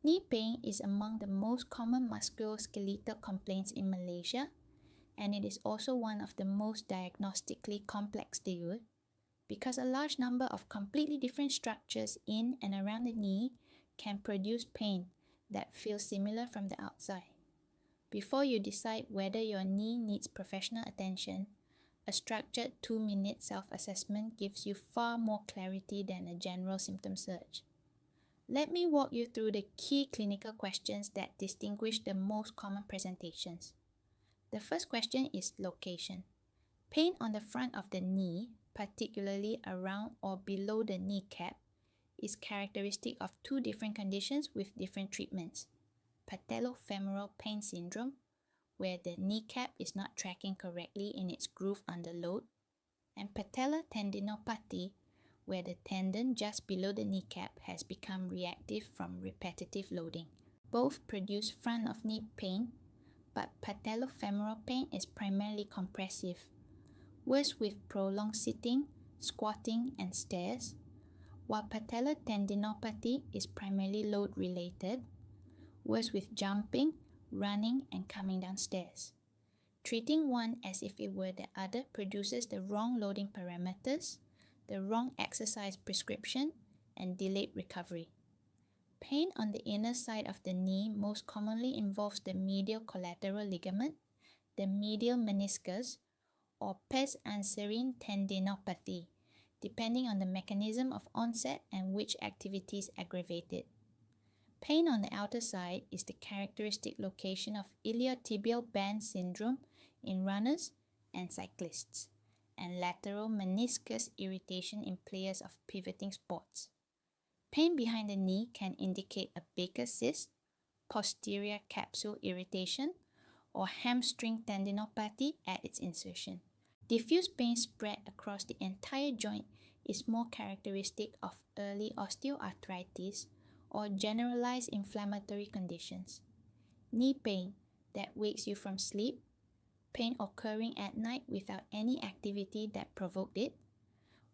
Knee pain is among the most common musculoskeletal complaints in Malaysia, and it is also one of the most diagnostically complex to deal with because a large number of completely different structures in and around the knee can produce pain that feels similar from the outside. Before you decide whether your knee needs professional attention, a structured 2-minute self-assessment gives you far more clarity than a general symptom search. Let me walk you through the key clinical questions that distinguish the most common presentations. The first question is location. Pain on the front of the knee, particularly around or below the kneecap, is characteristic of two different conditions with different treatments. Patellofemoral pain syndrome, where the kneecap is not tracking correctly in its groove under load, and patellar tendinopathy, where the tendon just below the kneecap has become reactive from repetitive loading. Both produce front of knee pain, but patellofemoral pain is primarily compressive, worse with prolonged sitting, squatting, and stairs, while patellar tendinopathy is primarily load-related, worse with jumping, running, and coming down stairs. Treating one as if it were the other produces the wrong loading parameters, the wrong exercise prescription, and delayed recovery. Pain on the inner side of the knee most commonly involves the medial collateral ligament, the medial meniscus, or pes anserine tendinopathy, depending on the mechanism of onset and which activities aggravate it. Pain on the outer side is the characteristic location of iliotibial band syndrome in runners and cyclists, and lateral meniscus irritation in players of pivoting sports. Pain behind the knee can indicate a Baker cyst, posterior capsule irritation, or hamstring tendinopathy at its insertion. Diffuse pain spread across the entire joint is more characteristic of early osteoarthritis or generalized inflammatory conditions. Knee pain that wakes you from sleep, pain occurring at night without any activity that provoked it,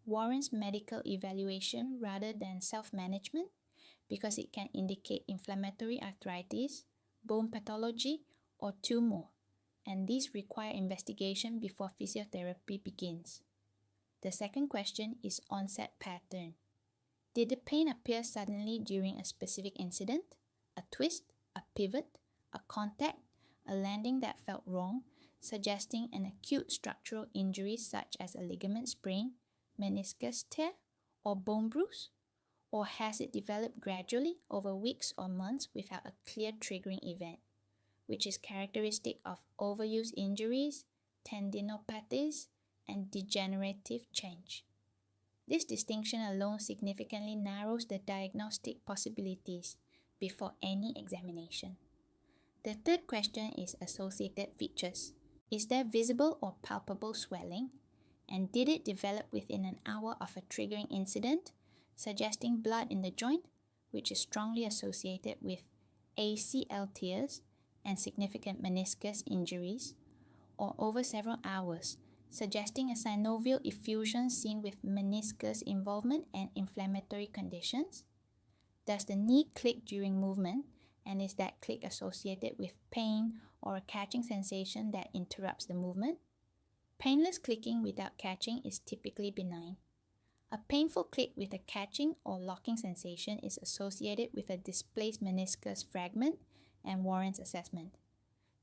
warrants medical evaluation rather than self-management because it can indicate inflammatory arthritis, bone pathology, or tumor, and these require investigation before physiotherapy begins. The second question is onset pattern. Did the pain appear suddenly during a specific incident, a twist, a pivot, a contact, a landing that felt wrong, suggesting an acute structural injury such as a ligament sprain, meniscus tear, or bone bruise? Or has it developed gradually over weeks or months without a clear triggering event, which is characteristic of overuse injuries, tendinopathies, and degenerative change? This distinction alone significantly narrows the diagnostic possibilities before any examination. The third question is associated features. Is there visible or palpable swelling? And did it develop within an hour of a triggering incident, suggesting blood in the joint, which is strongly associated with ACL tears and significant meniscus injuries, or over several hours, suggesting a synovial effusion seen with meniscus involvement and inflammatory conditions? Does the knee click during movement, and is that click associated with pain or a catching sensation that interrupts the movement? Painless clicking without catching is typically benign. A painful click with a catching or locking sensation is associated with a displaced meniscus fragment and warrants assessment.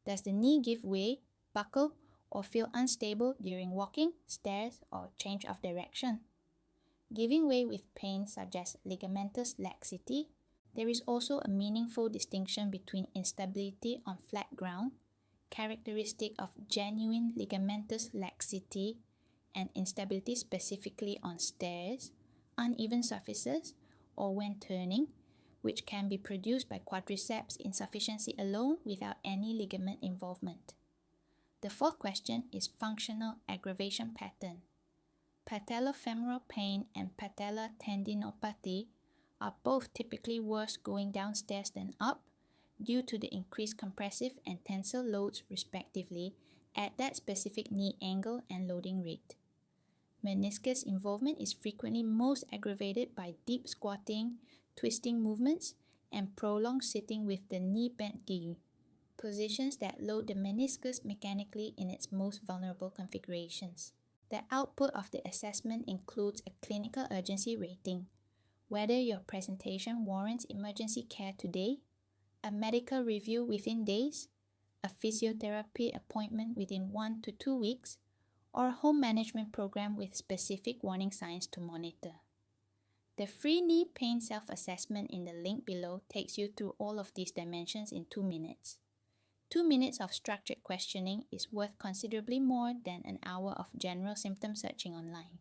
Does the knee give way, buckle, or feel unstable during walking, stairs, or change of direction? Giving way with pain suggests ligamentous laxity. There is also a meaningful distinction between instability on flat ground, characteristic of genuine ligamentous laxity, and instability specifically on stairs, uneven surfaces, or when turning, which can be produced by quadriceps insufficiency alone without any ligament involvement. The fourth question is functional aggravation pattern. Patellofemoral pain and patellar tendinopathy are both typically worse going downstairs than up due to the increased compressive and tensile loads respectively at that specific knee angle and loading rate. Meniscus involvement is frequently most aggravated by deep squatting, twisting movements, and prolonged sitting with the knee bent deep, positions that load the meniscus mechanically in its most vulnerable configurations. The output of the assessment includes a clinical urgency rating, whether your presentation warrants emergency care today, a medical review within days, a physiotherapy appointment within 1 to 2 weeks, or a home management program with specific warning signs to monitor. The free knee pain self-assessment in the link below takes you through all of these dimensions in 2 minutes. 2 minutes of structured questioning is worth considerably more than an hour of general symptom searching online.